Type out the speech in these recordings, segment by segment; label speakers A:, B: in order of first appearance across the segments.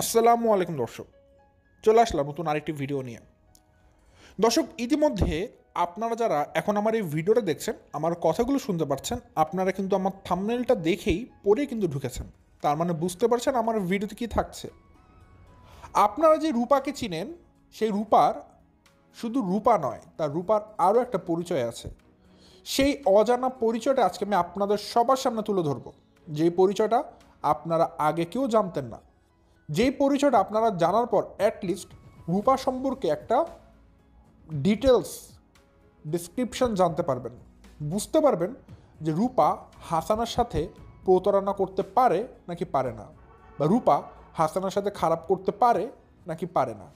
A: আসসালামু আলাইকুম দর্শক, চলে আসলাম নতুন আরেকটি ভিডিও নিয়ে। দর্শক, ইতিমধ্যে আপনারা যারা এখন আমার এই ভিডিওটা দেখছেন, আমার কথাগুলো শুনতে পাচ্ছেন, আপনারা কিন্তু আমার থাম্বনেলটা দেখেই পড়ে কিন্তু ঢুকেছেন। তার মানে বুঝতে পারছেন আমার ভিডিওতে কী থাকছে। আপনারা যে রূপাকে চিনেন, সেই রূপার শুধু রূপা নয়, তার রূপার আরও একটা পরিচয় আছে। সেই অজানা পরিচয়টা আজকে আমি আপনাদের সবার সামনে তুলে ধরবো, যেই পরিচয়টা আপনারা আগে কেউ জানতেন না। যেই পরিচয়টা আপনারা জানার পর অ্যাটলিস্ট রূপা সম্পর্কে একটা ডিটেলস ডিসক্রিপশন জানতে পারবেন, বুঝতে পারবেন যে রূপা হাসানের সাথে প্রতারণা করতে পারে নাকি পারে না, বা রূপা হাসানের সাথে খারাপ করতে পারে নাকি পারে না।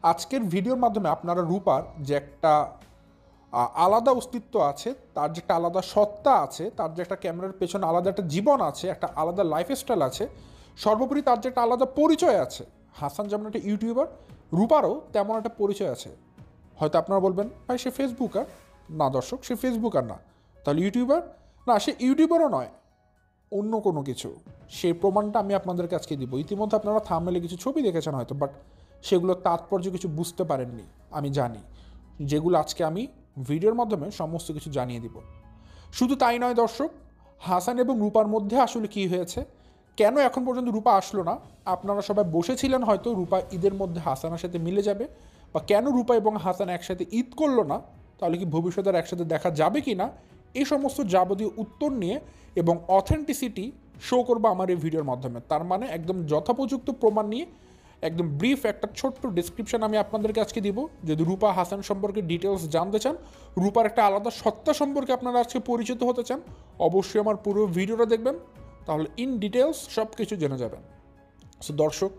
A: আজকের ভিডিওর মাধ্যমে আপনারা রূপার যে একটা আলাদা অস্তিত্ব আছে, তার যে একটা আলাদা সত্তা আছে, তার যে একটা ক্যামেরার পেছনে আলাদা একটা জীবন আছে, একটা আলাদা লাইফস্টাইল আছে, সর্বোপরি তার যে একটা আলাদা পরিচয় আছে। হাসান যেমন একটা ইউটিউবার, রূপারও তেমন একটা পরিচয় আছে। হয়তো আপনারা বলবেন, ভাই সে ফেসবুকার। না দর্শক, সে ফেসবুকার না। তাহলে ইউটিউবার? না, সে ইউটিউবারও নয়, অন্য কোনো কিছু। সেই প্রমাণটা আমি আপনাদেরকে আজকে দিব। ইতিমধ্যে আপনারা থাম্বনেলে কিছু ছবি দেখেছেন হয়তো, বাট সেগুলোর তাৎপর্য কিছু বুঝতে পারেননি, আমি জানি। যেগুলো আজকে আমি ভিডিওর মাধ্যমে সমস্ত কিছু জানিয়ে দিব। শুধু তাই নয় দর্শক, হাসান এবং রূপার মধ্যে আসলে কী হয়েছে, কেন এখন পর্যন্ত রূপা আসলো না। আপনারা সবাই বসেছিলেন হয়তো রূপা ঈদের মধ্যে হাসানের সাথে মিলে যাবে, বা কেন রূপা এবং হাসান একসাথে ঈদ করলো না, তাহলে কি ভবিষ্যতে আর একসাথে দেখা যাবে কি না, এই সমস্ত যাবতীয় উত্তর নিয়ে এবং অথেন্টিসিটি শো করবো আমার এই ভিডিওর মাধ্যমে। তার মানে একদম যথোপযুক্ত প্রমাণ নিয়ে একদম ব্রিফ একটা ছোট্ট ডিসক্রিপশন আমি আপনাদেরকে আজকে দিব। যদি রূপা হাসান সম্পর্কে ডিটেলস জানতে চান, রূপার একটা আলাদা সত্তা সম্পর্কে আপনারা আজকে পরিচিত হতে চান, অবশ্যই আমার পুরো ভিডিওটা দেখবেন, তাহলে ইন ডিটেলস সব কিছু জেনে যাবেন। সো দর্শক,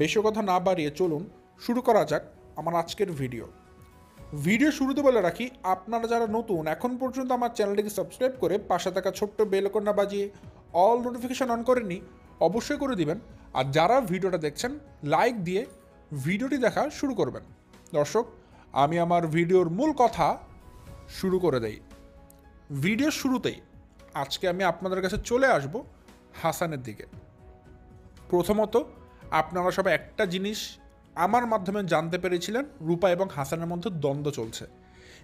A: বেশি কথা না বাড়িয়ে চলুন শুরু করা যাক আমার আজকের ভিডিও শুরুতে বলে রাখি, আপনারা যারা নতুন এখন পর্যন্ত আমার চ্যানেলটিকে সাবস্ক্রাইব করে পাশে থাকা ছোট্ট বেল আইকনটা বাজিয়ে অল নোটিফিকেশন অন করেননি, অবশ্যই করে দিবেন। আর যারা ভিডিওটা দেখছেন, লাইক দিয়ে ভিডিওটি দেখা শুরু করবেন। দর্শক, আমি আমার ভিডিওর মূল কথা শুরু করে দেই। ভিডিওর শুরুতেই আজকে আমি আপনাদের কাছে চলে আসব হাসানের দিকে। প্রথমত, আপনারা সবাই একটা জিনিস আমার মাধ্যমে জানতে পেরেছিলেন, রূপা এবং হাসানের মধ্যে দ্বন্দ্ব চলছে।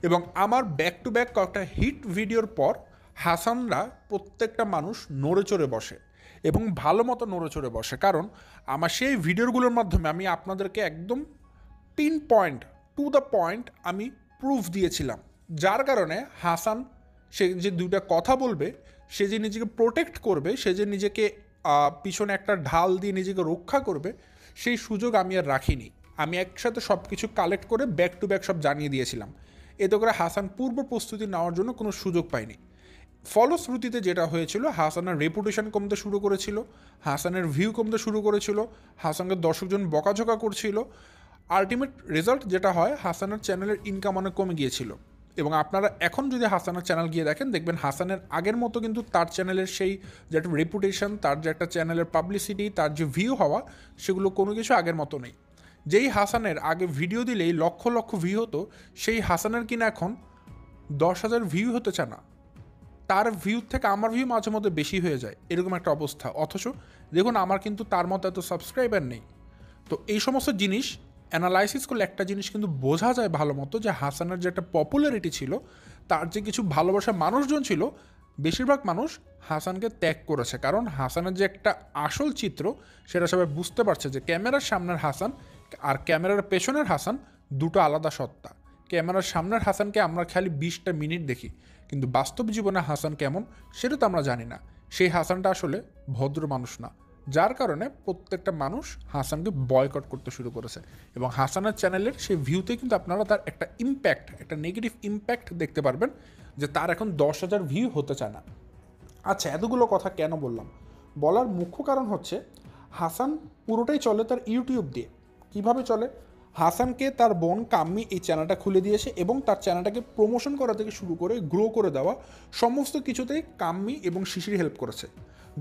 A: এবং আমার ব্যাক টু ব্যাক কয়েকটা হিট ভিডিওর পর হাসানরা প্রত্যেকটা মানুষ নড়ে চড়ে বসে, এবং ভালো মতো নড়ে চড়ে বসে। কারণ আমার সেই ভিডিওগুলোর মাধ্যমে আমি আপনাদেরকে একদম pin point to the point আমি প্রুফ দিয়েছিলাম, যার কারণে হাসান সে যে দুইটা কথা বলবে, সে যে নিজেকে প্রোটেক্ট করবে, সে যে নিজেকে পিছনে একটা ঢাল দিয়ে নিজেকে রক্ষা করবে, সেই সুযোগ আমি আর রাখিনি। আমি একসাথে সব কিছু কালেক্ট করে ব্যাক টু ব্যাক সব জানিয়ে দিয়েছিলাম। এতে করে হাসান পূর্ব প্রস্তুতি নেওয়ার জন্য কোনো সুযোগ পায়নি। ফলশ্রুতিতে যেটা হয়েছিল, হাসানের রেপুটেশন কমতে শুরু করেছিল, হাসানের ভিউ কমতে শুরু করেছিল, হাসানকে দর্শকজন বকাঝকা করছিল। আলটিমেট রেজাল্ট যেটা হয়, হাসানের চ্যানেলের ইনকাম অনেক কমে গিয়েছিল। এবং আপনারা এখন যদি হাসানের চ্যানেল গিয়ে দেখেন, দেখবেন হাসানের আগের মতো কিন্তু তার চ্যানেলের সেই যে একটা রেপুটেশন, তার যে একটা চ্যানেলের পাবলিসিটি, তার যে ভিউ হওয়া, সেগুলো কোনো কিছু আগের মতো নেই। যেই হাসানের আগে ভিডিও দিলেই লক্ষ লক্ষ ভিউ হতো, সেই হাসানের কিনা এখন 10,000 ভিউ হতে চায় না। তার ভিউ থেকে আমার ভিউ মাঝে মধ্যে বেশি হয়ে যায়, এরকম একটা অবস্থা। অথচ দেখুন, আমার কিন্তু তার মতো এত সাবস্ক্রাইবার নেই। তো এই সমস্ত জিনিস অ্যানালাইসিস করলে একটা জিনিস কিন্তু বোঝা যায় ভালো মতো, যে হাসানের যে একটা পপুলারিটি ছিল, তার যে কিছু ভালোবাসার মানুষজন ছিল, বেশিরভাগ মানুষ হাসানকে ত্যাগ করেছে। কারণ হাসানের যে একটা আসল চিত্র, সেটা সবাই বুঝতে পারছে যে ক্যামেরার সামনের হাসান আর ক্যামেরার পেছনের হাসান দুটো আলাদা সত্তা। ক্যামেরার সামনের হাসানকে আমরা খালি 20টা মিনিট দেখি, কিন্তু বাস্তব জীবনে হাসান কেমন সেটা তো আমরা জানি না। সেই হাসানটা আসলে ভদ্র মানুষ না, যার কারণে প্রত্যেকটা মানুষ হাসানকে বয়কট করতে শুরু করেছে। এবং হাসানের চ্যানেলের সেই ভিউতে কিন্তু আপনারা তার একটা ইম্প্যাক্ট, একটা নেগেটিভ ইম্প্যাক্ট দেখতে পারবেন, যে তার এখন 10,000 ভিউ হতে চায় না। আচ্ছা, এতগুলো কথা কেন বললাম? বলার মুখ্য কারণ হচ্ছে, হাসান পুরোটাই চলে তার ইউটিউব দিয়ে। কিভাবে চলে? হাসানকে তার বোন কাম্মি এই চ্যানেলটা খুলে দিয়েছে, এবং তার চ্যানেলটাকে প্রমোশন করা থেকে শুরু করে গ্রো করে দেওয়া সমস্ত কিছুতেই কাম্মি এবং শিশির হেল্প করেছে।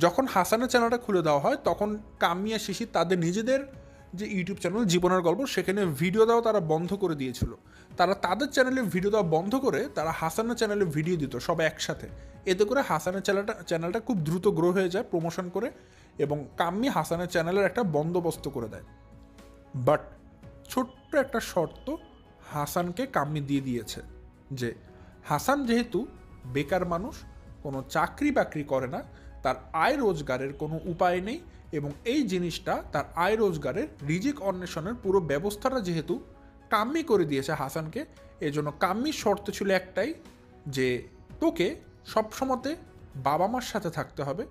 A: যখন হাসানের চ্যানেলটা খুলে দেওয়া হয়, তখন কাম্মি আর শিশির তাদের নিজেদের যে ইউটিউব চ্যানেল জীবনের গল্প, সেখানে ভিডিও দেওয়া তারা বন্ধ করে দিয়েছিল। তারা তাদের চ্যানেলে ভিডিও দেওয়া বন্ধ করে তারা হাসানের চ্যানেলে ভিডিও দিত সব একসাথে। এতে করে হাসানের চ্যানেলটা খুব দ্রুত গ্রো হয়ে যায় প্রমোশন করে, এবং কাম্মি হাসানের চ্যানেলের একটা বন্দোবস্ত করে দেয়। বাট ছোট্ট একটা শর্ত হাসানকে কাম্মি দিয়ে দিয়েছে, যে হাসান যেহেতু বেকার মানুষ, কোনো চাকরি বাকরি করে না, তার আয় রোজগারের কোনো উপায় নেই, এবং এই জিনিসটা তার আয় রোজগারের রিজিক অন্বেষণের পুরো ব্যবস্থাটা যেহেতু কাম্মি করে দিয়েছে হাসানকে, এজন্য কাম্মির শর্ত ছিল একটাই, যে তোকে সবসময়তে বাবা মার সাথে থাকতে হবে,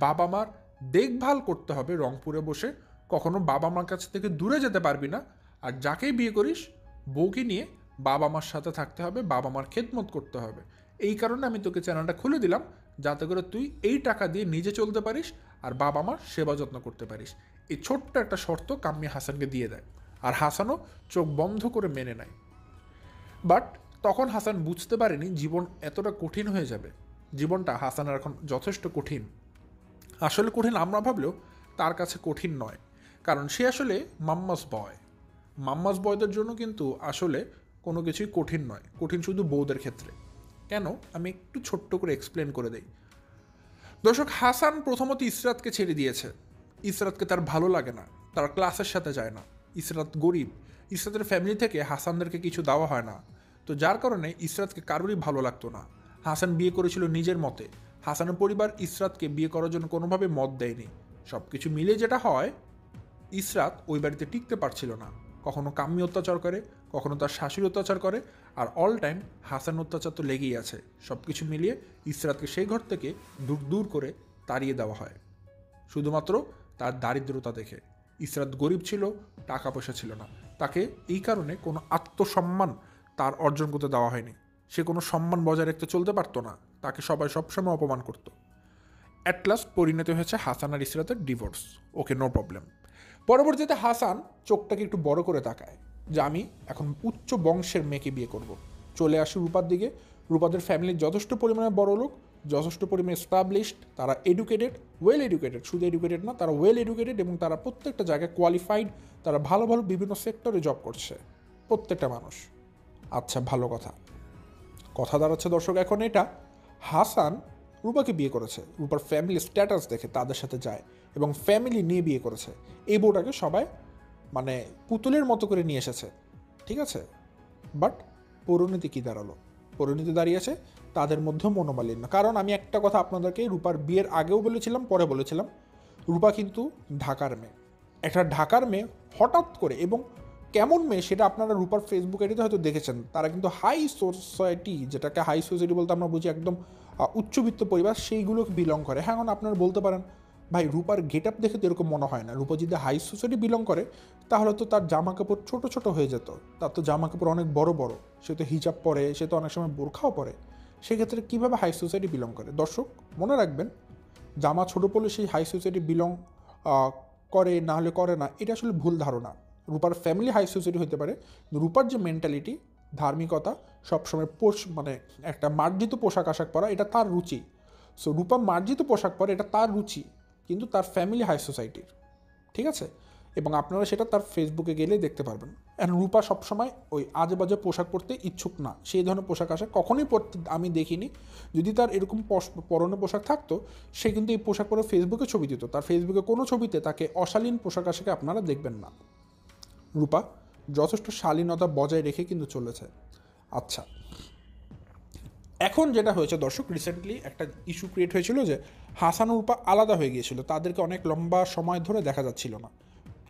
A: বাবা মার দেখভাল করতে হবে রংপুরে বসে, কখনো বাবা মার কাছ থেকে দূরে যেতে পারবি না, আর যাকেই বিয়ে করিস বউকে নিয়ে বাবা মার সাথে থাকতে হবে, বাবা মার খেদমত করতে হবে। এই কারণে আমি তোকে চ্যানেলটা খুলে দিলাম, যাতে করে তুই এই টাকা দিয়ে নিজে চলতে পারিস আর বাবা মার সেবা যত্ন করতে পারিস। এই ছোট্ট একটা শর্ত কাম্মি হাসানকে দিয়ে দেয়, আর হাসানও চোখ বন্ধ করে মেনে নেয়। বাট তখন হাসান বুঝতে পারেনি জীবন এতটা কঠিন হয়ে যাবে। জীবনটা হাসানের এখন যথেষ্ট কঠিন। আসলে কঠিন আমরা ভাবলেও তার কাছে কঠিন নয়, কারণ সে আসলে মাম্মাস বয়। মাম্মাস বয়দের জন্য কিন্তু আসলে কোনো কিছুই কঠিন নয়, কঠিন শুধু বউদের ক্ষেত্রে। কেন, আমি একটু ছোট্ট করে এক্সপ্লেন করে দেই। দর্শক, হাসান প্রথমত ইসরাতকে ছেড়ে দিয়েছে। ইসরাতকে তার ভালো লাগে না, তার ক্লাসের সাথে যায় না। ইসরাত গরিব, ইসরাতের ফ্যামিলি থেকে হাসানদেরকে কিছু দেওয়া হয় না, তো যার কারণে ইসরাতকে কারোরই ভালো লাগতো না। হাসান বিয়ে করেছিল নিজের মতে। হাসানের পরিবার ইসরাতকে বিয়ে করার জন্য কোনোভাবে মত দেয়নি। সব কিছু মিলে যেটা হয়, ইসরাত ওই বাড়িতে টিকতে পারছিল না। কখনো কাম্মি অত্যাচার করে, কখনো তার শাশুড়ি অত্যাচার করে, আর অল টাইম হাসান অত্যাচার তো লেগেই আছে। সব কিছু মিলিয়ে ইসরাতকে সেই ঘর থেকে দূর দূর করে তাড়িয়ে দেওয়া হয়, শুধুমাত্র তার দারিদ্রতা দেখে। ইসরাত গরিব ছিল, টাকা পয়সা ছিল না, তাকে এই কারণে কোনো আত্মসম্মান তার অর্জন করতে দেওয়া হয়নি। সে কোনো সম্মান বজায় রাখতে চলতে পারতো না, তাকে সবাই সবসময় অপমান করতো। অ্যাট লাস্ট পরিণত হয়েছে হাসান আর ইসরাতের ডিভোর্স। ওকে, নো প্রবলেম। পরবর্তীতে হাসান চোখটাকে একটু বড় করে তাকায় যে আমি এখন উচ্চ বংশের মেয়েকে বিয়ে করব। চলে আসে রূপার দিকে। রূপাদের ফ্যামিলি যথেষ্ট পরিমাণে বড় লোক, যথেষ্ট পরিমাণে এস্টাবলিশড, তারা এডুকেটেড, ওয়েল এডুকেটেড, শুধু এডুকেটেড না, তারা ওয়েল এডুকেটেড, এবং তারা প্রত্যেকটা জায়গায় কোয়ালিফাইড। তারা ভালো ভালো বিভিন্ন সেক্টরে জব করছে প্রত্যেকটা মানুষ। আচ্ছা, ভালো কথা। কথা দাঁড়াচ্ছে দর্শক এখন এটা, হাসান রূপাকে বিয়ে করেছে, রূপার ফ্যামিলি স্ট্যাটাস দেখে তাদের সাথে যায় এবং ফ্যামিলি নিয়ে বিয়ে করেছে। এই বউটাকে সবাই মানে পুতুলের মতো করে নিয়ে এসেছে, ঠিক আছে। বাট পরিণতি কী দাঁড়ালো? পরিণতি দাঁড়িয়েছে তাদের মধ্যে মনোমালিন্য। কারণ আমি একটা কথা আপনাদেরকে রূপার বিয়ের আগেও বলেছিলাম, পরে বলেছিলাম, রূপা কিন্তু ঢাকার মেয়ে। একটা ঢাকার মেয়ে হঠাৎ করে, এবং কেমন মেয়ে সেটা আপনারা রূপার ফেসবুক আইডিতে হয়তো দেখেছেন, তারা কিন্তু হাই সোসাইটি, যেটাকে হাই সোসাইটি বলতে আমরা বুঝি একদম উচ্চবিত্ত পরিবার, সেইগুলোকে বিলং করে। হ্যাঁ, এখন আপনারা বলতে পারেন ভাই রূপার গেট আপ দেখে তো এরকম মনে হয় না। রূপা যদি হাই সোসাইটি বিলং করে তাহলে তো তার জামা কাপড় ছোটো ছোটো হয়ে যেত, তার তো জামা কাপড় অনেক বড় বড়, সে তো হিজাব পরে, সে তো অনেক সময় বোরখাও পরে। সেক্ষেত্রে কীভাবে হাই সোসাইটি বিলং করে? দর্শক মনে রাখবেন, জামা ছোটো পড়লে সেই হাই সোসাইটি বিলং করে, না হলে করে না, এটা আসলে ভুল ধারণা। রূপার ফ্যামিলি হাই সোসাইটি হতে পারে, রূপার যে মেন্টালিটি, ধার্মিকতা, সবসময় মানে একটা মার্জিত পোশাক আশাক পরা, এটা তার রুচি। সো রূপা মার্জিত পোশাক পরে, এটা তার রুচি, কিন্তু তার ফ্যামিলি হাই সোসাইটির, ঠিক আছে। এবং আপনারা সেটা তার ফেসবুকে গেলেই দেখতে পারবেন। এখন রূপা সবসময় ওই আজে বাজে পোশাক পরতে ইচ্ছুক না, সেই ধরনের পোশাক আশাক কখনোই পরতে আমি দেখিনি। যদি তার এরকম পরনে পোশাক থাকতো, সে কিন্তু এই পোশাক পরে ফেসবুকে ছবি দিত। তার ফেসবুকে কোনো ছবিতে তাকে অশালীন পোশাক আশাকে আপনারা দেখবেন না। রূপা যথেষ্ট শালীনতা বজায় রেখে কিন্তু চলেছে। আচ্ছা, এখন যেটা হয়েছে দর্শক, রিসেন্টলি একটা ইস্যু ক্রিয়েট হয়েছিল যে হাসান ও রূপা আলাদা হয়ে গিয়েছিল, তাদেরকে অনেক লম্বা সময় ধরে দেখা যাচ্ছিল না।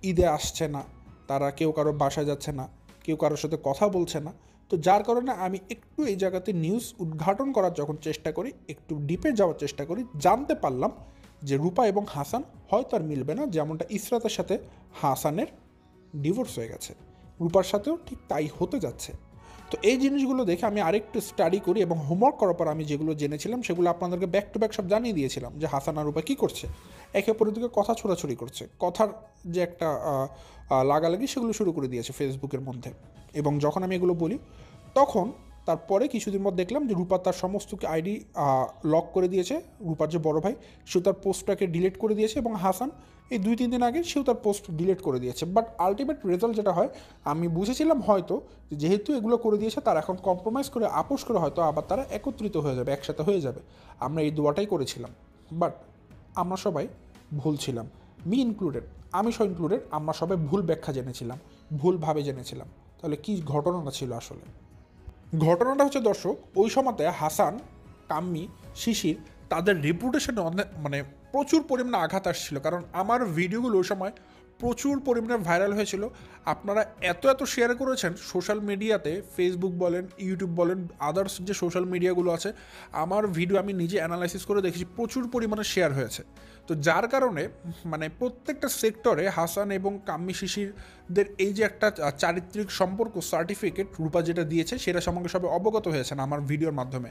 A: ঈদে আসছে না, তারা কেউ কারো বাসায় যাচ্ছে না, কেউ কারোর সাথে কথা বলছে না। তো যার কারণে আমি একটু এই জায়গাতে নিউজ উদ্ঘাটন করার যখন চেষ্টা করি, একটু ডিপে যাওয়ার চেষ্টা করি, জানতে পারলাম যে রূপা এবং হাসান হয়তো আর মিলবে না। যেমনটা ইসরাতের সাথে হাসানের ডিভোর্স হয়ে গেছে, রূপার সাথেও ঠিক তাই হতে যাচ্ছে। তো এই জিনিসগুলো দেখে আমি আরেকটু স্টাডি করি, এবং হোমওয়ার্ক করার পর আমি যেগুলো জেনেছিলাম সেগুলো আপনাদেরকে ব্যাক টু ব্যাক সব জানিয়ে দিয়েছিলাম, যে হাসান আর রূপা কী করছে, একে অপরের দিকে কথা ছোড়াছড়ি করছে, কথার যে একটা লাগালাগি সেগুলো শুরু করে দিয়েছে ফেসবুকের মধ্যে। এবং যখন আমি এগুলো বলি, তখন তারপরে কিছুদিন মধ্যে দেখলাম যে রূপা তার সমস্ত আইডি লক করে দিয়েছে। রূপার যে বড় ভাই, সেও তার পোস্টটাকে ডিলিট করে দিয়েছে, এবং হাসান এই 2-3 দিন আগে সেও তার পোস্ট ডিলিট করে দিয়েছে। বাট আলটিমেট রেজাল্ট যেটা হয়, আমি বুঝেছিলাম হয়তো যেহেতু এগুলো করে দিয়েছে, তারা এখন কম্প্রোমাইজ করে, আপোষ করে হয়তো আবার তারা একত্রিত হয়ে যাবে, একসাথে হয়ে যাবে। আমরা এই দোয়াটাই করেছিলাম। বাট আমরা সবাই ভুল ছিলাম, মি ইনক্লুডেড, আমি সহ ইনক্লুডেড, আমরা সবাই ভুল ব্যাখ্যা জেনেছিলাম, ভুলভাবে জেনেছিলাম। তাহলে কী ঘটনাটা ছিল আসলে? ঘটনাটা হচ্ছে দর্শক, ওই সময়তে হাসান, কাম্মি, শিশির তাদের রেপুটেশনে অনেক মানে প্রচুর পরিমাণে আঘাত আসছিল, কারণ আমার ভিডিওগুলো ওই সময় প্রচুর পরিমাণে ভাইরাল হয়েছিল। আপনারা এত এত শেয়ার করেছেন সোশ্যাল মিডিয়াতে, ফেসবুক বলেন, ইউটিউব বলেন, আদার্স যে সোশ্যাল মিডিয়াগুলো আছে, আমার ভিডিও আমি নিজে অ্যানালাইসিস করে দেখেছি প্রচুর পরিমাণে শেয়ার হয়েছে। তো যার কারণে মানে প্রত্যেকটা সেক্টরে হাসান এবং কাম্মি শিশিরদের এই যে একটা চারিত্রিক সম্পর্ক সার্টিফিকেট রূপা যেটা দিয়েছে সেটা সম্পর্কে সবাই অবগত হয়েছেন আমার ভিডিওর মাধ্যমে।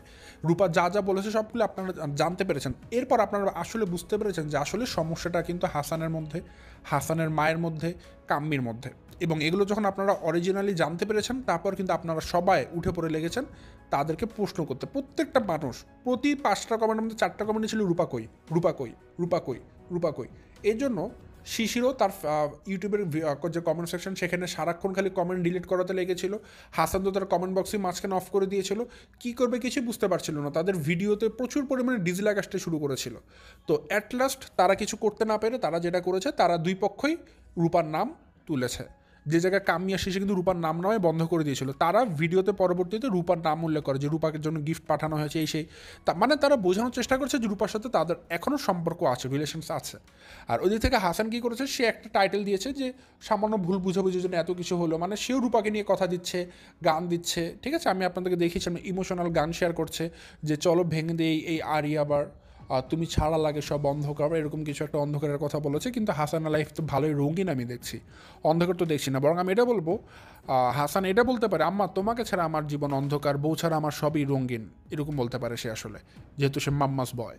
A: রূপা যা যা বলেছে সবগুলো আপনারা জানতে পেরেছেন। এরপর আপনারা আসলে বুঝতে পেরেছেন যে আসলে সমস্যাটা কিন্তু হাসানের মধ্যে, হাসানের মায়ের মধ্যে, কাম্মির মধ্যে। এবং এগুলো যখন আপনারা অরিজিনালি জানতে পেরেছেন, তারপর কিন্তু আপনারা সবাই উঠে পড়ে লেগেছেন তাদেরকে প্রশ্ন করতে। প্রত্যেকটা মানুষ প্রতি 5টা কমেন্টের মধ্যে 4টা কমেন্ট ছিল রূপা কই, রূপা কই, রূপা কই, রূপা কই। এই জন্য শিশিরও তার ইউটিউবের যে কমেন্ট সেকশন সেখানে সারাক্ষণ খালি কমেন্ট ডিলিট করাতে লেগেছিল। হাসান তো তার কমেন্ট বক্সে মাঝখানে অফ করে দিয়েছিল। কী করবে কিছু বুঝতে পারছিল না, তাদের ভিডিওতে প্রচুর পরিমাণে ডিসলাইক আসতে শুরু করেছিল। তো অ্যাট লাস্ট তারা কিছু করতে না পেরে তারা যেটা করেছে, তারা দুই পক্ষই রূপার নাম তুলেছে। যে জায়গায় কামিয়া শেষে কিন্তু রূপার নাম নামে বন্ধ করে দিয়েছিল, তারা ভিডিওতে পরবর্তীতে রূপার নাম উল্লেখ করে যে রূপাকে জন্য গিফট পাঠানো হয়েছে এই সেই। মানে তারা বোঝানোর চেষ্টা করছে যে রূপার সাথে তাদের এখনও সম্পর্ক আছে, রিলেশনস আছে। আর ওই দিক থেকে হাসান কী করেছে, সে একটা টাইটেল দিয়েছে যে সামান্য ভুল বুঝাবুঝির জন্য এত কিছু হলো, মানে সেও রূপাকে নিয়ে কথা দিচ্ছে, গান দিচ্ছে। ঠিক আছে, আমি আপনাদেরকে দেখিয়েছিলাম ইমোশনাল গান শেয়ার করছে যে চলো ভেঙে দেই এই আরি আবার, তুমি ছাড়া লাগে সব অন্ধকার, এরকম কিছু একটা অন্ধকারের কথা বলেছে। কিন্তু হাসানের লাইফ তো ভালোই রঙিন আমি দেখছি, অন্ধকার তো দেখছি না। বরং আমি এটা বলবো, হাসান এটা বলতে পারে আম্মা তোমাকে ছাড়া আমার জীবন অন্ধকার, বউ ছাড়া আমার সবই রঙিন, এরকম বলতে পারে সে আসলে, যেহেতু সে মাম্মাস বয়।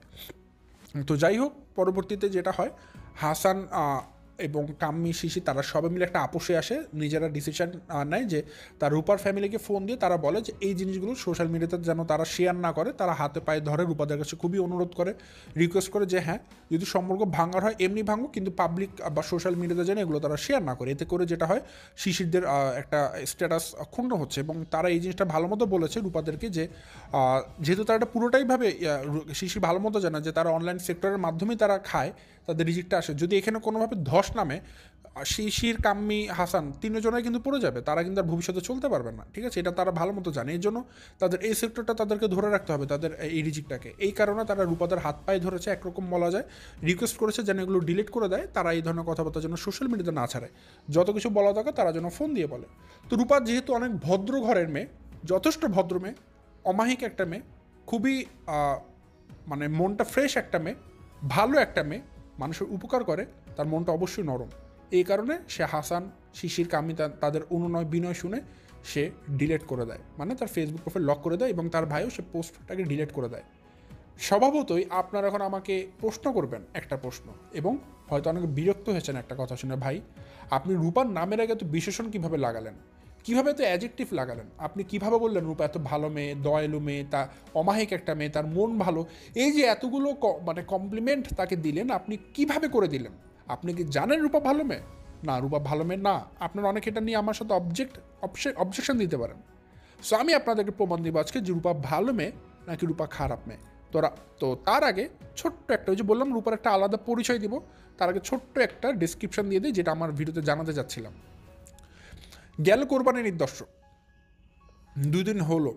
A: তো যাই হোক, পরবর্তীতে যেটা হয়, হাসান এবং কাম্মি শিশি তারা সবাই মিলে একটা আপোষে আসে, নিজেরা ডিসিশন নেয় যে তার রূপার ফ্যামিলিকে ফোন দিয়ে তারা বলে যে এই জিনিসগুলো সোশ্যাল মিডিয়াতে যেন তারা শেয়ার না করে। তারা হাতে পায়ে ধরে রূপাদের কাছে খুবই অনুরোধ করে, রিকোয়েস্ট করে যে হ্যাঁ যদি সম্পর্ক ভাঙার হয় এমনি ভাঙুক, কিন্তু পাবলিক বা সোশ্যাল মিডিয়াতে যেন এগুলো তারা শেয়ার না করে। এতে করে যেটা হয় শিশিরদের একটা স্ট্যাটাস ক্ষুণ্ণ হচ্ছে। এবং তারা এই জিনিসটা ভালো মতো বলেছে রূপাদেরকে যে যেহেতু তারা এটা পুরোটাইভাবে শিশির ভালো মতো জানে যে তারা অনলাইন সেক্টরের মাধ্যমেই তারা খায়, তাদের রিজিকটা আসে। যদি এখানে কোনোভাবে ধস নামে, শিশির, কাম্মি, হাসান তিনজনেই কিন্তু পড়ে যাবে, তারা কিন্তু আর ভবিষ্যতে চলতে পারবে না। ঠিক আছে, এটা তারা ভালো মতো জানে। এই জন্য তাদের এই সেক্টরটা তাদেরকে ধরে রাখতে হবে, তাদের এই রিজিকটাকে। এই কারণে তারা রূপাদের হাত পায়ে ধরেছে, একরকম বলা যায় রিকোয়েস্ট করেছে যেন এগুলো ডিলিট করে দেয়, তারা এই ধরনের কথাবার্তা যেন সোশ্যাল মিডিয়াতে না ছাড়ে, যত কিছু বলা দরকার তারা যেন ফোন দিয়ে বলে। তো রূপা যেহেতু অনেক ভদ্র ঘরের মেয়ে, যথেষ্ট ভদ্র মেয়ে, অমায়িক একটা মেয়ে, খুবই মানে মনটা ফ্রেশ একটা মেয়ে, ভালো একটা মেয়ে, মানুষের উপকার করে, তার মনটা অবশ্যই নরম। এই কারণে সে হাসান, শিশির, কামি তাদের অনুনয় বিনয় শুনে সে ডিলিট করে দেয়, মানে তার ফেসবুক প্রোফাইল লক করে দেয়, এবং তার ভাইও সে পোস্টটাকে ডিলিট করে দেয়। স্বভাবতই আপনারা এখন আমাকে প্রশ্ন করবেন একটা প্রশ্ন, এবং হয়তো অনেকে বিরক্ত হয়েছেন একটা কথা শুনে, ভাই আপনি রূপার নামের আগে এত বিশেষণ কীভাবে লাগালেন, কীভাবে এত অ্যাডজেক্টিভ লাগালেন, আপনি কীভাবে বললেন রূপা এত ভালো মেয়ে, দয়ালু মেয়ে, তা অমায়িক একটা মেয়ে, তার মন ভালো, এই যে এতগুলো মানে কমপ্লিমেন্ট তাকে দিলেন, আপনি কিভাবে করে দিলেন? আপনি কি জানেন রূপা ভালো মেয়ে? না, রূপা ভালো মেয়ে না। আপনারা অনেক এটা নিয়ে আমার সাথে অবজেকশন দিতে পারেন। সো আমি আপনাদেরকে প্রমাণ দিব আজকে যে রূপা ভালো মেয়ে নাকি রূপা খারাপ মেয়ে। তো তার আগে ছোট্ট একটা, ওই যে বললাম রূপার একটা আলাদা পরিচয় দিব, তার আগে ছোট্ট একটা ডিসক্রিপশন দিয়ে দিই যেটা আমার ভিডিওতে জানাতে যাচ্ছিলাম। গেল কোরবানির ঈদ দর্শক, 2 দিন হলো,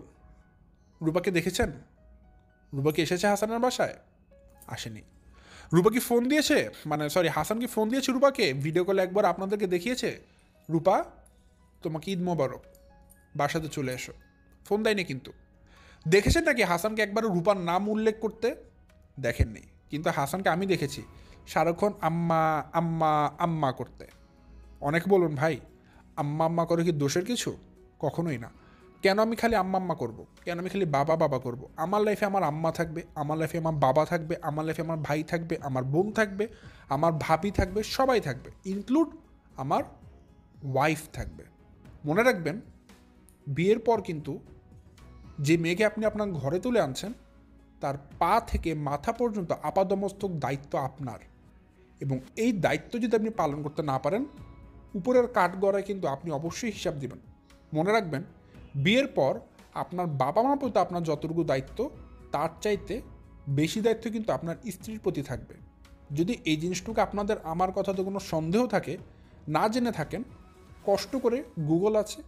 A: রূপাকে দেখেছেন? রূপা কি এসেছে হাসানের বাসায়? আসেনি। রূপা কি ফোন দিয়েছে, মানে সরি হাসান কি ফোন দিয়েছে রূপাকে, ভিডিও কলে একবার আপনাদেরকে দেখিয়েছে রূপা তোমাকে ঈদ মোবারক, বাসাতে চলে এসো? ফোন দেয়নি। কিন্তু দেখেছেন নাকি হাসানকে একবারও রূপার নাম উল্লেখ করতে? দেখেননি। কিন্তু হাসানকে আমি দেখেছি সারাক্ষণ আম্মা আম্মা আম্মা করতে। অনেকে বলুন ভাই আম্মা আম্মা করে কি দোষের কিছু? কখনোই না। কেন আমি খালি আম্মা আম্মা করবো? কেন আমি খালি বাবা বাবা করবো? আমার লাইফে আমার আম্মা থাকবে, আমার লাইফে আমার বাবা থাকবে, আমার লাইফে আমার ভাই থাকবে, আমার বোন থাকবে, আমার ভাবি থাকবে, সবাই থাকবে, ইনক্লুড আমার ওয়াইফ থাকবে। মনে রাখবেন, বিয়ের পর কিন্তু যে মেয়েকে আপনি আপনার ঘরে তুলে আনছেন তার পা থেকে মাথা পর্যন্ত আপাদমস্তক দায়িত্ব আপনার। এবং এই দায়িত্ব যদি আপনি পালন করতে না পারেন, উপরের কাঠগড়ায় কিন্তু আপনি অবশ্যই হিসাব দিবেন। মনে রাখবেন, বিয়ের পর আপনার বাবা মা প্রতি আপনার যতটুকু দায়িত্ব, তার চাইতে বেশি দায়িত্ব কিন্তু আপনার স্ত্রীর প্রতি থাকবে। যদি এই জিনিসটুকু আপনাদের আমার কথাতে কোনো সন্দেহ থাকে, না জেনে থাকেন, কষ্ট করে গুগল আছে,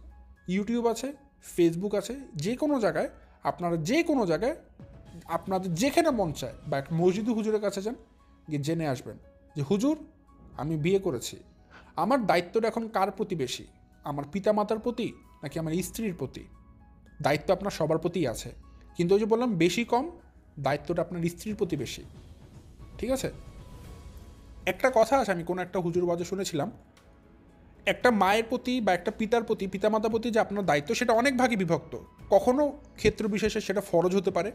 A: ইউটিউব আছে, ফেসবুক আছে, যে কোনো জায়গায় আপনারা যে কোনো জায়গায় আপনাদের যেখানে মন চায় বা একটা মসজিদ হুজুরের কাছে যান, গিয়ে জেনে আসবেন যে হুজুর আমি বিয়ে করেছি, আমার দায়িত্বটা এখন কার প্রতি বেশি, আমার পিতামাতার প্রতি নাকি আমার স্ত্রীর প্রতি? দায়িত্ব আপনার সবার প্রতিই আছে, কিন্তু ওই যে বললাম বেশি কম, দায়িত্বটা আপনার স্ত্রীর প্রতি বেশি। ঠিক আছে? একটা কথা আছে, আমি কোনো একটা হুজুর ওয়াজে শুনেছিলাম, একটা মায়ের প্রতি বা একটা পিতার প্রতি, পিতামাতার প্রতি যে আপনার দায়িত্ব, সেটা অনেক ভাগে বিভক্ত। কখনো ক্ষেত্র বিশেষে সেটা ফরজ হতে পারে,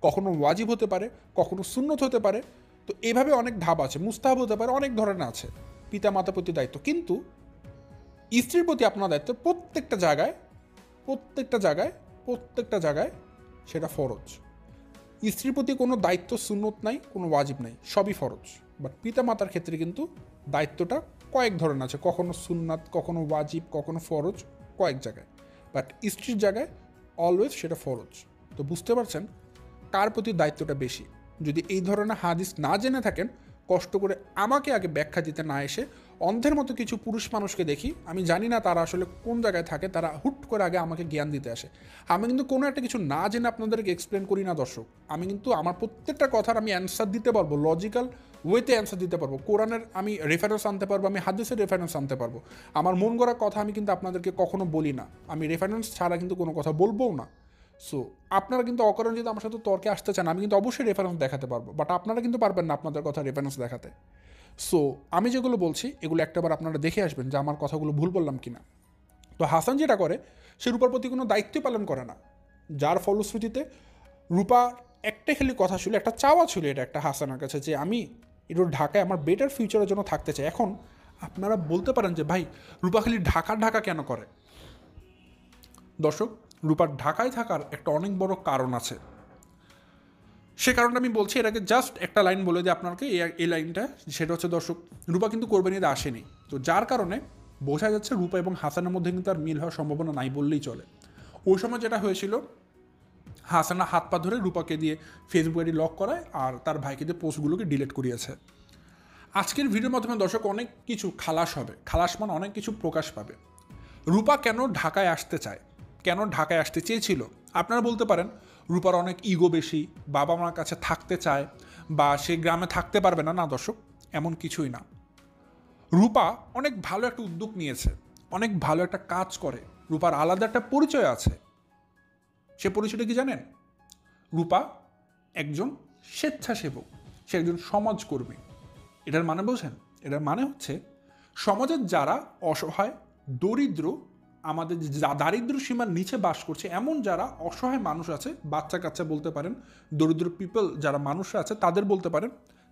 A: কখনো ওয়াজিব হতে পারে, কখনো সুন্নত হতে পারে। তো এভাবে অনেক ধাপ আছে, মুস্তাহাব হতে পারে, অনেক ধরনের আছে পিতামাতার প্রতি দায়িত্ব। কিন্তু স্ত্রীর প্রতি আপনার দায়িত্ব প্রত্যেকটা জায়গায়, প্রত্যেকটা জায়গায়, প্রত্যেকটা জায়গায় সেটা ফরজ। স্ত্রীর প্রতি কোনো দায়িত্ব সুন্নত নাই, কোনো ওয়াজিব নাই, সবই ফরজ। বাট পিতামাতার ক্ষেত্রে কিন্তু দায়িত্বটা কয়েক ধরনের আছে, কখনো সুন্নাত, কখনো ওয়াজিব, কখনো ফরজ, কয়েক জায়গায়। বাট স্ত্রীর জায়গায় অলওয়েজ সেটা ফরজ। তো বুঝতে পারছেন কার প্রতি দায়িত্বটা বেশি। যদি এই ধরনের হাদিস না জেনে থাকেন, কষ্ট করে আমাকে আগে ব্যাখ্যা দিতে না এসে অন্ধের মতো কিছু পুরুষ মানুষকে দেখি, আমি জানি না তারা আসলে কোন জায়গায় থাকে, তারা হুট করে আগে আমাকে জ্ঞান দিতে আসে। আমি কিন্তু কোনো একটা কিছু না জেনে আপনাদেরকে এক্সপ্লেন করি না দর্শক। আমি কিন্তু আমার প্রত্যেকটা কথার আমি অ্যান্সার দিতে পারবো, লজিক্যাল ওয়েতে অ্যান্সার দিতে পারবো। কোরআনের আমি রেফারেন্স আনতে পারবো, আমি হাদিসের রেফারেন্স আনতে পারবো। আমার মন গড়া কথা আমি কিন্তু আপনাদেরকে কখনো বলি না, আমি রেফারেন্স ছাড়া কিন্তু কোনো কথা বলবোও না। সো আপনারা কিন্তু অকারণ যদি আমার সাথে তর্কে আসতে চান, আমি কিন্তু অবশ্যই রেফারেন্স দেখাতে পারবো, বাট আপনারা কিন্তু পারবেন না আপনাদের কথা রেফারেন্স দেখাতে। সো আমি যেগুলো বলছি এগুলো একটাবার আপনারা দেখে আসবেন যে আমার কথাগুলো ভুল বললাম কিনা। তো হাসান যেটা করে, সে রূপার প্রতি কোনো দায়িত্বই পালন করে না, যার ফলশ্রুতিতে রূপার একটা খালি কথা ছিল, একটা চাওয়া ছিল, এটা একটা হাসানের কাছে যে আমি একটু ঢাকায় আমার বেটার ফিউচারের জন্য থাকতে চাই। এখন আপনারা বলতে পারেন যে ভাই রূপা খালি ঢাকা ঢাকা কেন করে? দর্শক, রূপার ঢাকায় থাকার একটা অনেক বড় কারণ আছে। সে কারণটা আমি বলছি, এর আগে জাস্ট একটা লাইন বলে দিই আপনাকে, এই লাইনটা, সেটা হচ্ছে দর্শক, রূপা কিন্তু কোরবানিতে আসেনি, তো যার কারণে বোঝা যাচ্ছে রূপা এবং হাসানের মধ্যে কিন্তু আর মিল হওয়ার সম্ভাবনা নাই বললেই চলে। ওই সময় যেটা হয়েছিল, হাসানা হাত পা ধরে রূপাকে দিয়ে ফেসবুক আইডি লক করায় আর তার ভাইকে দিয়ে পোস্টগুলোকে ডিলিট করিয়েছে। আজকের ভিডিওর মাধ্যমে দর্শক অনেক কিছু খালাস হবে, খালাস মানে অনেক কিছু প্রকাশ পাবে। রূপা কেন ঢাকায় আসতে চায়, কেন ঢাকায় আসতে চেয়েছিল? আপনারা বলতে পারেন রূপার অনেক ইগো বেশি, বাবা মার কাছে থাকতে চায়, বা সে গ্রামে থাকতে পারবে না। না দর্শক, এমন কিছুই না। রূপা অনেক ভালো একটা উদ্যোগ নিয়েছে, অনেক ভালো একটা কাজ করে, রূপার আলাদা একটা পরিচয় আছে। সে পরিচয়টা কি জানেন? রূপা একজন স্বেচ্ছাসেবক, সে একজন সমাজকর্মী। এটার মানে বোঝেন? এটার মানে হচ্ছে সমাজের যারা অসহায়, দরিদ্র, আমাদের দারিদ্র সীমার নিচে বাস করছে এমন যারা অসহায় মানুষ আছে, বাচ্চা কাচ্চা বলতে পারেন, দরিদ্র পিপল যারা মানুষরা আছে তাদের বলতে পারেন,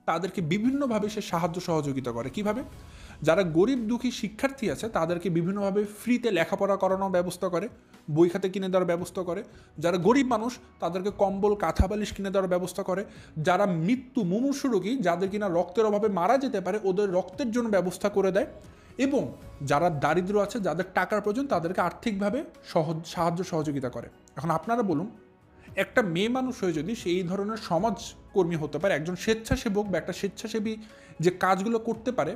A: তাদেরকে বিভিন্নভাবে সে সাহায্য সহযোগিতা করে। কিভাবে? যারা গরিব দুঃখী শিক্ষার্থী আছে তাদেরকে বিভিন্নভাবে ফ্রিতে লেখাপড়া করানোর ব্যবস্থা করে, বই খাতা কিনে দেওয়ার ব্যবস্থা করে। যারা গরিব মানুষ তাদেরকে কম্বল কাঁথা বালিশ কিনে দেওয়ার ব্যবস্থা করে। যারা মুমূর্ষু রোগী, যাদের কিনা রক্তের অভাবে মারা যেতে পারে, ওদের রক্তের জন্য ব্যবস্থা করে দেয়। এবং যারা দারিদ্র আছে, যাদের টাকার প্রয়োজন, তাদেরকে আর্থিকভাবে সাহায্য সহযোগিতা করে। এখন আপনারা বলুন, একটা মেয়ে মানুষ হয়ে যদি সেই ধরনের সমাজকর্মী হতে পারে, একজন স্বেচ্ছাসেবক বা একটা স্বেচ্ছাসেবী যে কাজগুলো করতে পারে,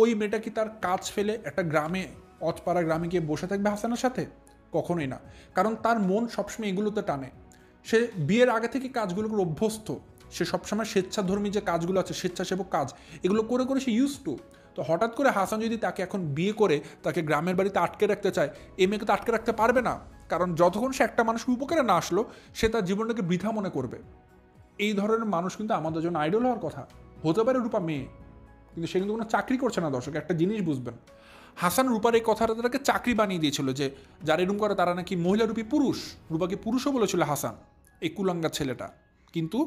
A: ওই মেয়েটা কি তার কাজ ফেলে একটা গ্রামে, অজপাড়া গ্রামে গিয়ে বসে থাকবে হাসানের সাথে? কখনোই না। কারণ তার মন সবসময় এগুলোতে টানে। সে বিয়ের আগে থেকে কাজগুলোকে অভ্যস্ত, সে সবসময় স্বেচ্ছাধর্মী যে কাজগুলো আছে, স্বেচ্ছাসেবক কাজ, এগুলো করে করে সে ইউজ টু। তো হঠাৎ করে হাসান যদি তাকে এখন বিয়ে করে তাকে গ্রামের বাড়িতে আটকে রাখতে চায়, এই মেয়েকে তো আটকে রাখতে পারবে না। কারণ যতক্ষণ সে একটা মানুষের উপকারে না আসলো, সে তার জীবনটাকে বৃথা মনে করবে। এই ধরনের মানুষ কিন্তু আমাদের জন্য আইডল হওয়ার কথা। হতে পারে রূপা মেয়ে, কিন্তু সে কিন্তু কোনো চাকরি করছে না। দর্শক, একটা জিনিস বুঝবেন, হাসান রূপার এই কথাটা তাকে চাকরি বানিয়ে দিয়েছিল, যে যারা এরকম করে তারা নাকি মহিলারূপী পুরুষ। রূপাকে পুরুষও বলেছিল হাসান, এই কুলাঙ্গার ছেলেটা। কিন্তু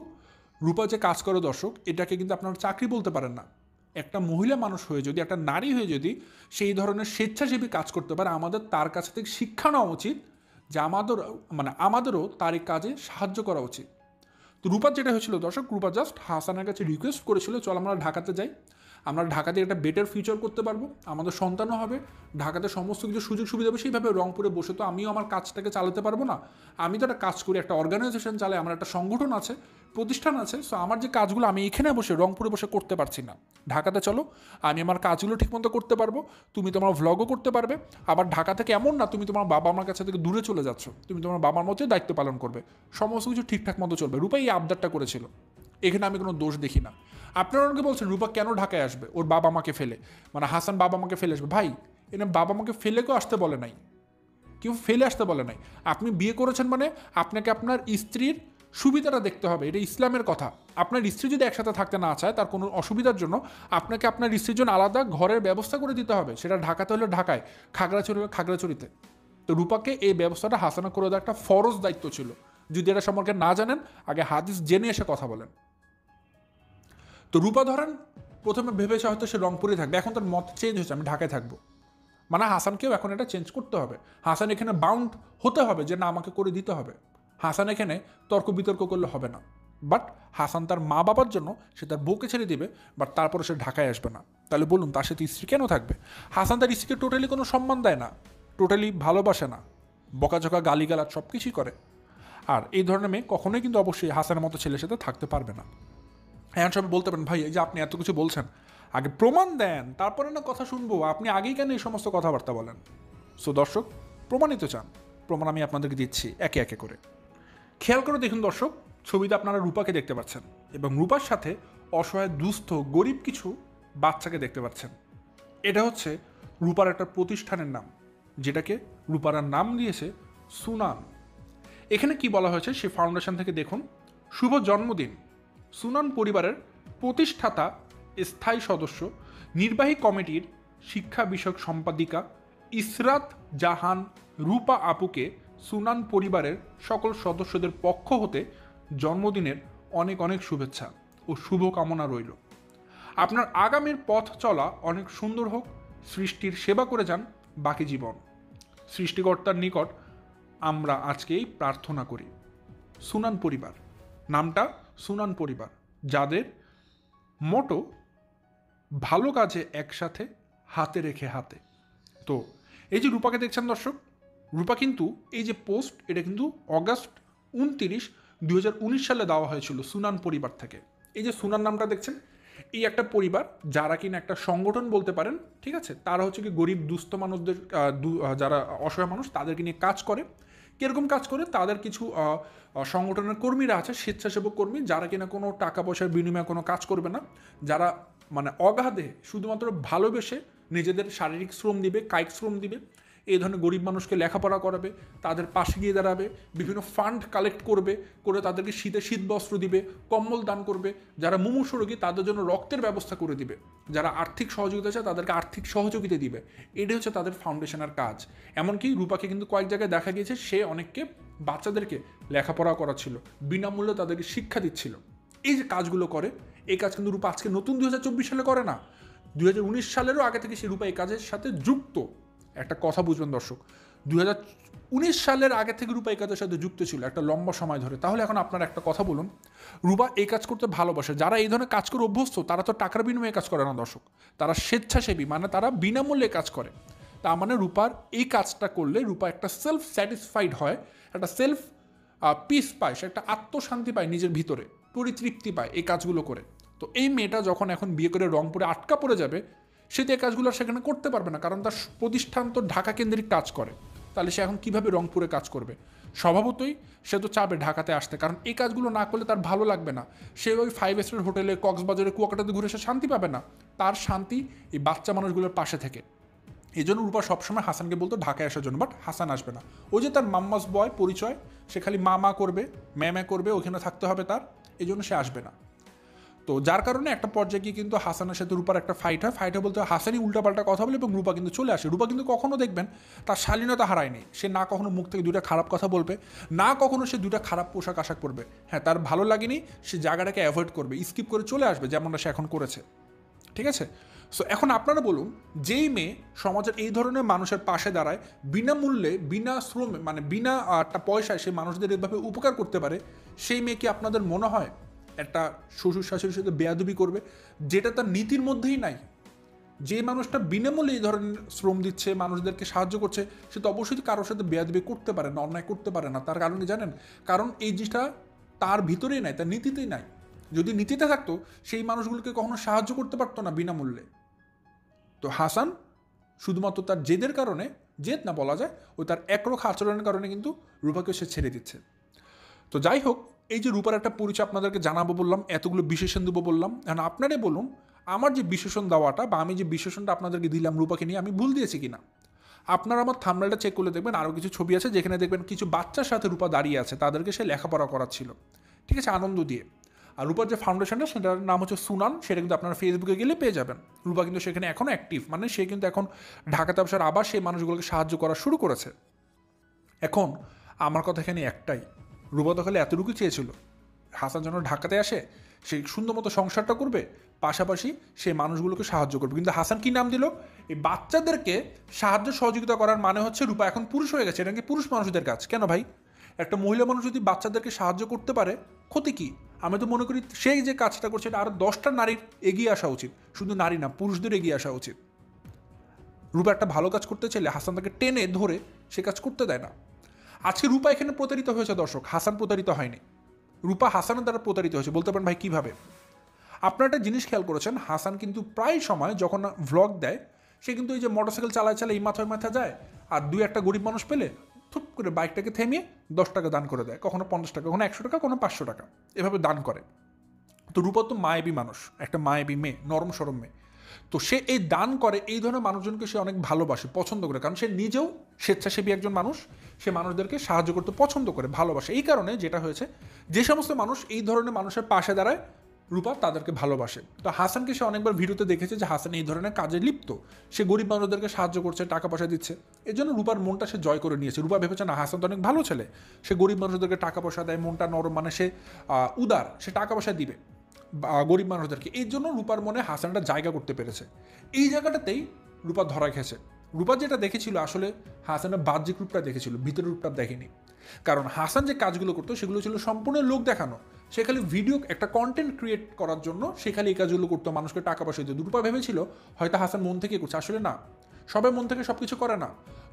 A: রূপা যে কাজ করে দর্শক, এটাকে কিন্তু আপনারা চাকরি বলতে পারেন না। একটা মহিলা মানুষ হয়ে যদি, একটা নারী হয়ে যদি সেই ধরনের স্বেচ্ছাসেবী কাজ করতে পারে, আমাদের তার কাছ থেকে শিক্ষা নেওয়া উচিত, যে আমাদেরও তার এই কাজে সাহায্য করা উচিত। তো রূপার যেটা হয়েছিল দর্শক, রূপা জাস্ট হাসানের কাছে রিকোয়েস্ট করেছিল, চল আমরা ঢাকাতে যাই, আমরা ঢাকাতে একটা বেটার ফিউচার করতে পারবো, আমাদের সন্তানও হবে, ঢাকাতে সমস্ত কিছু সুযোগ সুবিধা হবে। সেইভাবে রংপুরে বসে তো আমিও আমার কাজটাকে চালাতে পারবো না। আমি তো একটা কাজ করি, একটা অর্গানাইজেশন চালাই, আমার একটা সংগঠন আছে, প্রতিষ্ঠান আছে। সো আমার যে কাজগুলো আমি এখানে বসে রংপুরে বসে করতে পারছি না, ঢাকাতে চলো, আমি আমার কাজগুলো ঠিকমতো করতে পারবো, তুমি তোমার ভ্লগও করতে পারবে। আবার ঢাকা থেকে এমন না তুমি তোমার বাবা মার কাছে থেকে দূরে চলে যাচ্ছ, তুমি তোমার বাবার মতোই দায়িত্ব পালন করবে, সমস্ত কিছু ঠিকঠাক মতো চলবে। রূপা এই আবদারটা করেছিল, এখানে আমি কোনো দোষ দেখি না। আপনারা অনেকে বলছেন রূপা কেন ঢাকায় আসবে ওর বাবা মাকে ফেলে, মানে হাসান বাবা মাকে ফেলে আসবে। ভাই এনে বাবা মাকে ফেলে কেউ আসতে বলে নাই, কেউ ফেলে আসতে বলে নাই। আপনি বিয়ে করেছেন মানে আপনাকে আপনার স্ত্রীর সুবিধাটা দেখতে হবে, এটা ইসলামের কথা। আপনার স্ত্রী যদি একসাথে থাকতে না চায়, তার কোনো অসুবিধার জন্য আপনাকে আপনার স্ত্রীর জন্য আলাদা ঘরের ব্যবস্থা করে দিতে হবে। সেটা ঢাকাতে হলে ঢাকায়, খাগড়াছড়ি হলে খাগড়াছড়িতে। তো রূপাকে এই ব্যবস্থাটা হাসানা করে দেওয়া একটা ফরজ দায়িত্ব ছিল। যদি এটা সম্পর্কে না জানেন, আগে হাদিস জেনে এসে কথা বলেন। তো রূপা ধরেন প্রথমে ভেবেছে হয়তো সে রংপুরে থাকবে, এখন তার মত চেঞ্জ হয়েছে, আমি ঢাকায় থাকবো। মানে হাসানকেও এখন এটা চেঞ্জ করতে হবে। হাসান এখানে বাউন্ড হতে হবে যে না, আমাকে করে দিতে হবে। হাসান এখানে তর্ক বিতর্ক করলে হবে না। বাট হাসান তার মা বাবার জন্য সে তার বউকে ছেড়ে দিবে, বাট তারপরে সে ঢাকায় আসবে না। তাহলে বলুন তার সাথে স্ত্রী কেন থাকবে? হাসান তার স্ত্রীকে টোটালি কোনো সম্মান দেয় না, টোটালি ভালোবাসে না, বকাঝকা গালিগালাজ সব কিছুই করে। আর এই ধরনের মেয়ে কখনোই কিন্তু অবশ্যই হাসানের মতো ছেলের সাথে থাকতে পারবে না। এখন সবাই বলতে পারেন ভাই এই যে আপনি এত কিছু বলছেন, আগে প্রমাণ দেন তারপরে না কথা শুনবো, আপনি আগেই কেন এই সমস্ত কথাবার্তা বলেন? সো দর্শক, প্রমাণিত চান, প্রমাণ আমি আপনাদেরকে দিচ্ছি একে একে করে। খেয়াল করে দেখুন দর্শক, ছবিতে আপনারা রূপাকে দেখতে পাচ্ছেন এবং রূপার সাথে অসহায় দুস্থ গরিব কিছু বাচ্চাকে দেখতে পাচ্ছেন। এটা হচ্ছে রূপার একটা প্রতিষ্ঠানের নাম, যেটাকে রূপার নাম দিয়েছে সুনান। এখানে কি বলা হয়েছে সে ফাউন্ডেশন থেকে দেখুন, শুভ জন্মদিন সুনান পরিবারের প্রতিষ্ঠাতা, স্থায়ী সদস্য, নির্বাহী কমিটির শিক্ষা বিষয়ক সম্পাদিকা ইসরাত জাহান রূপা আপুকে সুনান পরিবারের সকল সদস্যদের পক্ষ হতে জন্মদিনের অনেক অনেক শুভেচ্ছা ও শুভকামনা রইল। আপনার আগামীর পথ চলা অনেক সুন্দর হোক, সৃষ্টির সেবা করে যান বাকি জীবন। সৃষ্টিকর্তার নিকট আমরা আজকেই প্রার্থনা করি। সুনান পরিবার, নামটা সুনান পরিবার, যাদের মোটো ভালো কাজে একসাথে, হাতে রেখে হাতে। তো এই যে রূপাকে দেখছেন দর্শক, রূপা কিন্তু এই যে পোস্ট, এটা কিন্তু অগাস্ট 29, 2019 সালে দেওয়া হয়েছিল সুনান পরিবার থেকে। এই যে সুনান নামটা দেখছেন, এই একটা পরিবার যারা কিনা একটা সংগঠন বলতে পারেন, ঠিক আছে? তারা হচ্ছে কি গরিব দুস্থ মানুষদের, যারা অসহায় মানুষ তাদেরকে নিয়ে কাজ করে। কীরকম কাজ করে? তাদের কিছু সংগঠনের কর্মীরা আছে, স্বেচ্ছাসেবক কর্মী, যারা কিনা কোনো টাকা পয়সার বিনিময়ে কোনো কাজ করবে না, যারা মানে অগাধে শুধুমাত্র ভালোবেসে নিজেদের শারীরিক শ্রম দিবে, কায়িক শ্রম দিবে, এই ধরনের গরিব মানুষকে লেখাপড়া করাবে, তাদের পাশে গিয়ে দাঁড়াবে, বিভিন্ন ফান্ড কালেক্ট করবে, করে তাদেরকে শীতে শীত বস্ত্র দিবে, কম্বল দান করবে, যারা মুমূর্ষু রোগী তাদের জন্য রক্তের ব্যবস্থা করে দিবে, যারা আর্থিক সহযোগিতা চায় তাদেরকে আর্থিক সহযোগিতা দিবে। এটাই হচ্ছে তাদের ফাউন্ডেশনের কাজ। এমনকি রূপাকে কিন্তু কয়েক জায়গায় দেখা গিয়েছে সে অনেককে বাচ্চাদেরকে লেখাপড়া করাচ্ছিল, বিনামূল্যে তাদেরকে শিক্ষা দিচ্ছিল। এই যে কাজগুলো করে, এই কাজ কিন্তু রূপা আজকে নতুন 2024 সালে করে না, 2019 সালেরও আগে থেকে সে রূপা এই কাজের সাথে যুক্ত। একটা কথা বুঝবেন দর্শক, 2019 সালের আগে থেকে রূপা এই কাজের সাথে যুক্ত ছিল একটা লম্বা সময় ধরে। তাহলে এখন আপনারা একটা কথা বলুন, রূপা এই কাজ করতে ভালোবাসে, যারা এই ধরনের কাজ করে অভ্যস্ত তারা তো টাকার বিনিময়ে কাজ করে না দর্শক, তারা স্বেচ্ছাসেবী, মানে তারা বিনামূল্যে কাজ করে। তার মানে রূপার এই কাজটা করলে রূপা একটা সেলফ স্যাটিসফাইড হয়, একটা সেলফ পিস পায়, সে একটা আত্মশান্তি পায়, নিজের ভিতরে পরিতৃপ্তি পায় এই কাজগুলো করে। তো এই মেয়েটা যখন এখন বিয়ে করে রংপুরে আটকা পড়ে যাবে, সে তো এই কাজগুলো সেখানে করতে পারবে না, কারণ তার প্রতিষ্ঠান তো ঢাকা কেন্দ্রিক কাজ করে। তাহলে সে এখন কীভাবে রংপুরে কাজ করবে? স্বভাবতই সে তো চাবে ঢাকাতে আসতে, কারণ এই কাজগুলো না করলে তার ভালো লাগবে না। সে ওই 5 স্টার হোটেলে, কক্সবাজারে, কুয়াকাটাতে ঘুরে সে শান্তি পাবে না। তার শান্তি এই বাচ্চা মানুষগুলোর পাশে থেকে। এই জন্য রূপা সবসময় হাসানকে বলতো ঢাকায় আসার জন্য, বাট হাসান আসবে না। ওই যে তার মাম্মাস বয় পরিচয়, সে খালি মা করবে, ম্যামে করবে, ওখানে থাকতে হবে তার, এই জন্য সে আসবে না। তো যার কারণে একটা পর্যায়ে গিয়ে কিন্তু হাসানের সাথে রূপার একটা ফাইট হয় বলতে হাসানই উল্টাপাল্টা কথা বলে এবং রূপা কিন্তু চলে আসে। রূপা কিন্তু কখনো দেখবেন তার শালীনতা হারায়নি, সে না কখনো মুখ থেকে দুইটা খারাপ কথা বলবে, না কখনো সে দুইটা খারাপ পোশাক আশাক পরবে। হ্যাঁ, তার ভালো লাগেনি, সে জায়গাটাকে অ্যাভয়েড করবে, স্কিপ করে চলে আসবে, যেমনটা সে এখন করেছে। ঠিক আছে? সো এখন আপনারা বলুন, যেই মেয়ে সমাজের এই ধরনের মানুষের পাশে দাঁড়ায়, বিনামূল্যে, বিনা শ্রমে, মানে বিনা একটা পয়সায় সে মানুষদের এভাবে উপকার করতে পারে, সেই মেয়ে কি আপনাদের মনে হয় একটা শ্বশুর শাশুড়ির সাথে বেয়াদবি করবে, যেটা তার নীতির মধ্যেই নাই। যে মানুষটা বিনামূল্যে এই ধরনের শ্রম দিচ্ছে, মানুষদেরকে সাহায্য করছে, সে তো অবশ্যই কারোর সাথে বেয়াদবি করতে পারে না, অন্যায় করতে পারে না। তার কারণে জানেন, কারণ এই জিনিসটা তার ভিতরেই নাই, তার নীতিতেই নাই। যদি নীতিতে থাকতো সেই মানুষগুলোকে কখনো সাহায্য করতে পারতো না বিনামূল্যে। তো হাসান শুধুমাত্র তার জেদের কারণে, জেদ না বলা যায়, ওই তার একরোখা আচরণের কারণে কিন্তু রূপাকে সে ছেড়ে দিচ্ছে। তো যাই হোক, এই যে রূপার একটা পরিচয় আপনাদেরকে জানাবো বললাম, এতগুলো বিশেষণ দেবো বললাম, এখন আপনারাই বলুন আমার যে বিশেষণ দেওয়াটা বা আমি যে বিশেষণটা আপনাদেরকে দিলাম রূপাকে নিয়ে, আমি ভুল দিয়েছি কিনা। আপনারা আমার থাম্বনেলটা চেক করলে দেখবেন আরও কিছু ছবি আছে, যেখানে দেখবেন কিছু বাচ্চার সাথে রূপা দাঁড়িয়ে আছে, তাদেরকে সে লেখাপড়া করাচ্ছিল, ঠিক আছে, আনন্দ দিয়ে। আর রূপার যে ফাউন্ডেশনটা, সেটার নাম হচ্ছে সুনান, সেটা কিন্তু আপনারা ফেসবুকে গেলে পেয়ে যাবেন। রূপা কিন্তু সেখানে এখনও অ্যাক্টিভ, মানে সে কিন্তু এখন ঢাকাতে আসার আবার সেই মানুষগুলোকে সাহায্য করা শুরু করেছে। এখন আমার কথা এখানে একটাই, রূপা তো খালি এতটুকু চেয়েছিল হাসান যেন ঢাকাতে আসে, সে সুন্দর মতো সংসারটা করবে, পাশাপাশি সে মানুষগুলোকে সাহায্য করবে। কিন্তু হাসান কি নাম দিল, এই বাচ্চাদেরকে সাহায্য সহযোগিতা করার মানে হচ্ছে রূপা এখন পুরুষ হয়ে গেছে, এটা কি পুরুষ মানুষদের কাজ? কেন ভাই, একটা মহিলা মানুষ যদি বাচ্চাদেরকে সাহায্য করতে পারে, ক্ষতি কি? আমি তো মনে করি সেই যে কাজটা করছে এটা আরও 10টা নারীর এগিয়ে আসা উচিত, শুধু নারী না, পুরুষদের এগিয়ে আসা উচিত। রূপা একটা ভালো কাজ করতে চাইলে হাসান তাকে টেনে ধরে সে কাজ করতে দেয় না। আজকে রূপা এখানে প্রতারিত হয়েছে দর্শক, হাসান প্রতারিত হয়নি। রূপা হাসানের দ্বারা প্রতারিত হয়েছে। বলতে পারেন ভাই কীভাবে? আপনারা একটা জিনিস খেয়াল করেছেন, হাসান কিন্তু প্রায় সময় যখন ভ্লগ দেয়, সে কিন্তু এই যে মোটরসাইকেল চালায় চালায় এই মাথায় মাথা যায়, আর দুই একটা গরিব মানুষ পেলে থুপ করে বাইকটাকে থেমিয়ে 10 টাকা দান করে দেয়, কখনো 50 টাকা, কখনো 100 টাকা, কখনো 500 টাকা, এভাবে দান করে। তো রূপা তো মায়াবী মানুষ, একটা মায়াবী মেয়ে, নরম সরম মেয়ে। তো সে এই দান করে, এই ধরনের মানুষজনকে সে অনেক ভালোবাসে, পছন্দ করে, কারণ সে নিজেও স্বেচ্ছাসেবী একজন মানুষ, সে মানুষদেরকে সাহায্য করতে পছন্দ করে, ভালোবাসে। এই কারণে যেটা হয়েছে, যে সমস্ত মানুষ এই ধরনের মানুষের পাশে দাঁড়ায়, রূপা তাদেরকে ভালোবাসে। তো হাসানকে সে অনেকবার ভিডিওতে দেখেছে যে হাসান এই ধরনের কাজে লিপ্ত, সে গরিব মানুষদেরকে সাহায্য করছে, টাকা পয়সা দিচ্ছে। এই জন্য রূপার মনটা সে জয় করে নিয়েছে। রূপা ভেবেছে না হাসান তো অনেক ভালো ছেলে, সে গরিব মানুষদেরকে টাকা পয়সা দেয়, মনটা নরম, মানে সে উদার, সে টাকা পয়সা দিবে গরিব মানুষদেরকে। এই জন্য রূপার মনে হাসানটা জায়গা করতে পেরেছে। এই জায়গাটাতেই রূপা ধরা খেয়েছে। রূপা যেটা দেখেছিল আসলে হাসানের বাহ্যিক রূপটা দেখেছিল, ভিতরের রূপটা দেখেনি। কারণ হাসান যে কাজগুলো করতো সেগুলো ছিল সম্পূর্ণ লোক দেখানো। সে খালি ভিডিও, একটা কন্টেন্ট ক্রিয়েট করার জন্য সে খালি এই কাজগুলো করতো, মানুষকে টাকা পয়সা দিত। রূপা ভেবেছিল হয়তো হাসান মন থেকে করছে, আসলে না, সবাই মন থেকে সব কিছু করে না।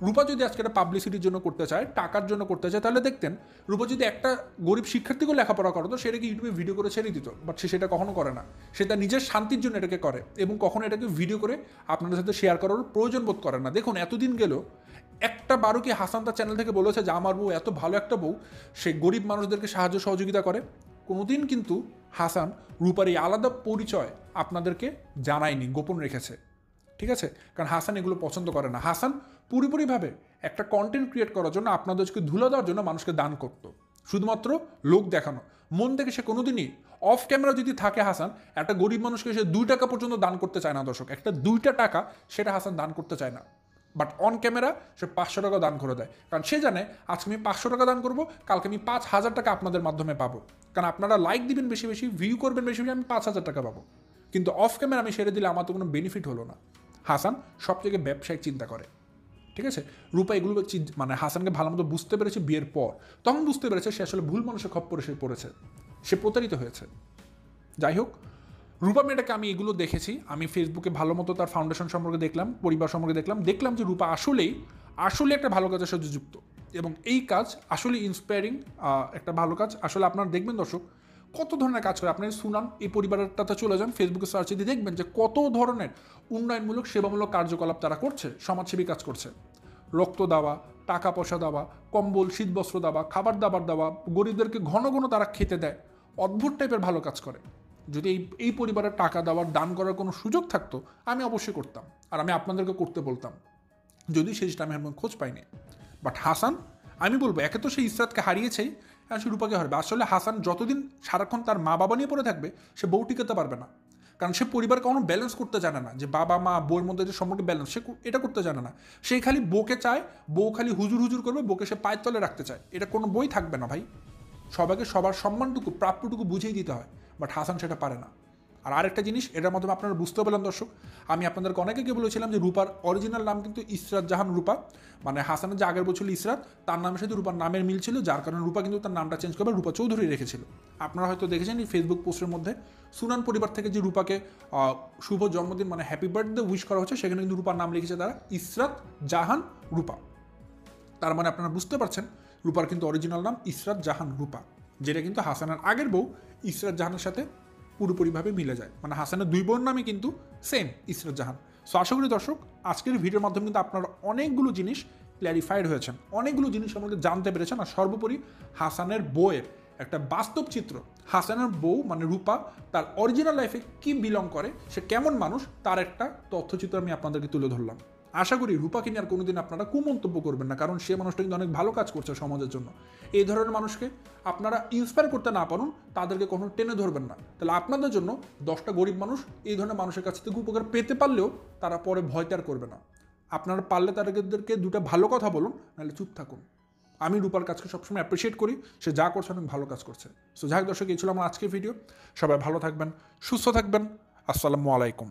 A: রূপা যদি আজকে একটা পাবলিসিটির জন্য করতে চায়, টাকার জন্য করতে চায়, তাহলে দেখতেন রূপা যদি একটা গরিব শিক্ষার্থীকেও লেখাপড়া করতো, সেটাকে ইউটিউবে ভিডিও করে ছেড়ে দিত। বাট সে সেটা কখনো করে না। সে তার নিজের শান্তির জন্য এটাকে করে, এবং কখনো এটাকে ভিডিও করে আপনাদের সাথে শেয়ার করার প্রয়োজন বোধ করে না। দেখুন এতদিন গেল, একটা বারো কি হাসান তার চ্যানেল থেকে বলেছে যে আমার বউ এত ভালো একটা বউ, সে গরিব মানুষদেরকে সাহায্য সহযোগিতা করে? কোনোদিন কিন্তু হাসান রূপার এই আলাদা পরিচয় আপনাদেরকে জানায়নি, গোপন রেখেছে, ঠিক আছে? কারণ হাসান এগুলো পছন্দ করে না। হাসান পুরোপুরিভাবে একটা কন্টেন্ট ক্রিয়েট করার জন্য, আপনাদেরকে ধুলো দেওয়ার জন্য মানুষকে দান করতো, শুধুমাত্র লোক দেখানো। মন থেকে সে কোনোদিনই, অফ ক্যামেরা যদি থাকে হাসান, একটা গরিব মানুষকে সে 2 টাকা পর্যন্ত দান করতে চায় না দর্শক, একটা 2টা টাকা সেটা হাসান দান করতে চায় না। বাট অন ক্যামেরা সে 500 টাকা দান করে দেয়, কারণ সে জানে আজকে আমি 500 টাকা দান করবো, কালকে আমি 5000 টাকা আপনাদের মাধ্যমে পাবো, কারণ আপনারা লাইক দিবেন বেশি বেশি, ভিউ করবেন বেশি বেশি, আমি 5000 টাকা পাবো। কিন্তু অফ ক্যামেরা আমি সেরে দিলে আমার তো কোনো বেনিফিট হলো না। হাসান সব থেকে ব্যবসায়িক চিন্তা করে, ঠিক আছে? রূপা এগুলো মানে হাসানকে ভালো মতো বুঝতে পেরেছে বিয়ের পর, তখন বুঝতে পেরেছে সে আসলে ভুল মানুষের খপ্পরে সে পড়েছে, সে প্রতারিত হয়েছে। যাই হোক, রূপা মেয়েটাকে আমি এগুলো দেখেছি, আমি ফেসবুকে ভালো মতো তার ফাউন্ডেশন সম্পর্কে দেখলাম, পরিবার সম্পর্কে দেখলাম যে রূপা আসলে একটা ভালো কাজের সাথে যুক্ত, এবং এই কাজ আসলে ইন্সপায়ারিং একটা ভালো কাজ। আসলে আপনারা দেখবেন দর্শক, কত ধরনের কাজ করে। আপনি সুনাম এই পরিবারটাতে চলে যান, ফেসবুকে সার্চ দিয়ে দেখবেন যে কত ধরনের উন্নয়নমূলক সেবামূলক কার্যকলাপ তারা করছে, সমাজসেবী কাজ করছে। রক্ত দেওয়া, টাকা পয়সা দেওয়া, কম্বল শীতবস্ত্র দেওয়া, খাবার দাবার দেওয়া, গরিবদেরকে ঘন ঘন তারা খেতে দেয়, অদ্ভুত টাইপের ভালো কাজ করে। যদি এই পরিবারের টাকা দেওয়ার, দান করার কোনো সুযোগ থাকতো, আমি অবশ্যই করতাম, আর আমি আপনাদেরকে করতে বলতাম, যদি সেই আমি আমার খোঁজ পাইনি। বাট হাসান, আমি বলবো, একে তো সে ইসরাতকে হারিয়েছেই, আর সে রূপাকে হারবে। আসলে হাসান যতদিন সারাক্ষণ তার মা বাবা নিয়ে পড়ে থাকবে, সে বউ টিকাতে পারবে না। কারণ সে পরিবার কখনো ব্যালেন্স করতে জানে না, যে বাবা মা বউয়ের মধ্যে যে সম্পর্কে ব্যালেন্স, সে এটা করতে জানে না। সে খালি বউকে চায়, বউ খালি হুজুর হুজুর করবে, বউকে সে পায়ের তলে রাখতে চায়। এটা কোনো বই থাকবে না ভাই। সবাইকে সবার সম্মানটুকু, প্রাপ্যটুকু বুঝিয়ে দিতে হয়, বাট হাসান সেটা পারে না। আর আরেকটা জিনিস, এটার মাধ্যমে আপনারা বুঝতে পারলেন দর্শক, আমি আপনাদেরকে অনেকে বলেছিলাম যে রূপার অরিজিনাল নাম কিন্তু ইসরাত জাহান রূপা, মানে হাসানের যে আগের বছর ইসরাত, তার নামের সাথে রূপার নামের মিল ছিল, যার কারণে রূপা কিন্তু তার নামটা চেঞ্জ করে রূপা চৌধুরী রেখেছিল। আপনারা হয়তো দেখেছেন এই ফেসবুক পোস্টের মধ্যে সুনান পরিবার থেকে যে রূপাকে শুভ জন্মদিন মানে হ্যাপি বার্থডে উইশ করা হচ্ছে, সেখানে কিন্তু রূপার নাম লিখেছে তারা ইসরাত জাহান রূপা। তার মানে আপনারা বুঝতে পারছেন রূপার কিন্তু অরিজিনাল নাম ইসরাত জাহান রূপা, যেটা কিন্তু হাসানের আগের বউ ইসরাত জাহানের সাথে পুরোপুরিভাবে মিলে যায়, মানে হাসানের দুই বোন নামই কিন্তু সেম ইসরাত জাহান। সো আশা করি দর্শক আজকের ভিডিওর মাধ্যমে কিন্তু আপনারা অনেকগুলো জিনিস ক্ল্যারিফাইড হয়েছেন, অনেকগুলো জিনিস আমাকে জানতে পেরেছেন, আর সর্বোপরি হাসানের বউয়ের একটা বাস্তব চিত্র, হাসানের বউ মানে রূপা তার অরিজিনাল লাইফে কি বিলং করে, সে কেমন মানুষ, তার একটা তথ্যচিত্র আমি আপনাদেরকে তুলে ধরলাম। আশা করি রূপাকে নিয়ে আর কোনোদিন আপনারা কুমন্তব্য করবেন না, কারণ সে মানুষটা কিন্তু অনেক ভালো কাজ করছে সমাজের জন্য। এই ধরনের মানুষকে আপনারা ইন্সপায়ার করতে না পারুন, তাদেরকে কখনো টেনে ধরবেন না। তাহলে আপনাদের জন্য 10টা গরিব মানুষ এই ধরনের মানুষের কাছ থেকে উপকার পেতে পারলেও তারা পরে ভয় ত্যাগ করবে না। আপনারা পারলে তাদেরকে দুটো ভালো কথা বলুন, নাহলে চুপ থাকুন। আমি রূপার কাজকে সবসময় অ্যাপ্রিসিয়েট করি, সে যা করছে অনেক ভালো কাজ করছে। সো যাই হোক দর্শক, এই ছিল আমার আজকের ভিডিও। সবাই ভালো থাকবেন, সুস্থ থাকবেন। আসসালামু আলাইকুম।